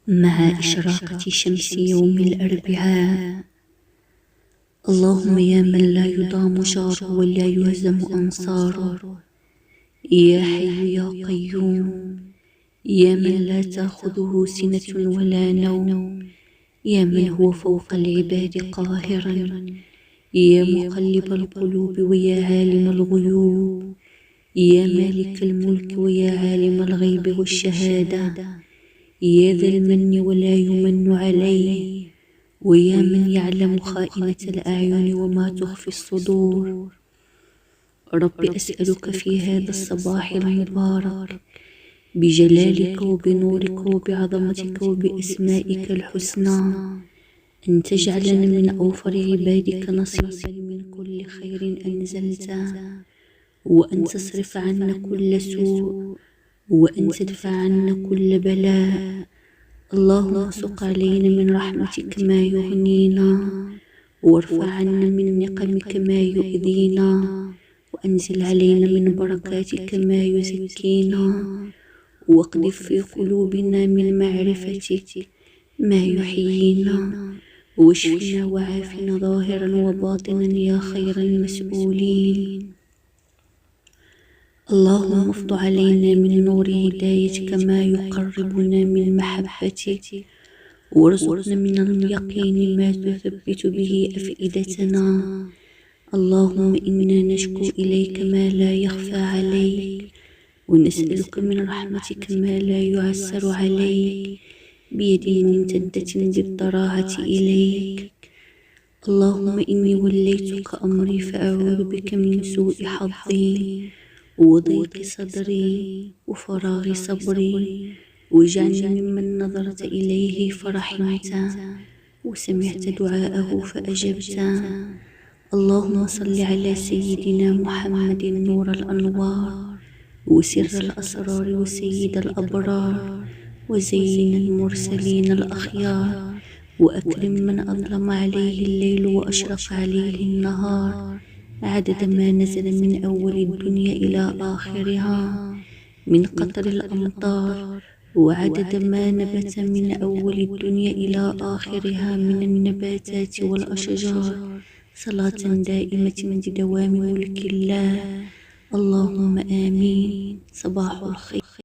مع إشراقة شمس يوم الأربعاء. اللهم يا من لا يضام جاره ولا يهزم أنصاره، يا حي يا قيوم، يا من لا تأخذه سنة ولا نوم، يا من هو فوق العباد قاهرا، يا مقلب القلوب ويا عالم الغيوب، يا مالك الملك ويا عالم الغيب والشهادة، يا ذا المن ولا يمن عليه، ويا من يعلم خائنة الأعين وما تخفي الصدور. رب أسألك في هذا الصباح المبارك بجلالك وبنورك وبعظمتك وبأسمائك الحسنى أن تجعلنا من أوفر عبادك نصيبا من كل خير أنزلته، وأن تصرف عنا كل سوء، وأن تدفع عنا كل بلاء. اللهم سق علينا من رحمتك ما يغنينا، وارفع عنا من نقمك ما يؤذينا، وأنزل علينا من بركاتك ما يزكينا، واقذف في قلوبنا من معرفتك ما يحيينا، واشفنا وعافنا ظاهرا وباطنا يا خير المسؤولين. اللهم افض علينا من نور هدايتك ما يقربنا من محبتك، وارزقنا من اليقين ما تثبت به أفئدتنا. اللهم إنا نشكو إليك ما لا يخفى عليك، ونسألك من رحمتك ما لا يعسر عليك، بيد ممتدة بالضراعة إليك. اللهم إني وليتك أمري فأعوذ بك من سوء حظي وضيق صدري وفراغ صبري، واجعلني ممن نظرت إليه فرحمته وسمعت دعاءه فأجبته. اللهم صل على سيدنا محمد نور الأنوار وسر الأسرار وسيد الأبرار وزين المرسلين الأخيار، وأكرم من أظلم عليه الليل وأشرق عليه النهار، عدد ما نزل من أول الدنيا إلى آخرها من قطر الأمطار، وعدد ما نبت من أول الدنيا إلى آخرها من النباتات والأشجار، صلاة دائمة بدوام ملك الله. اللهم آمين. صباح الخير.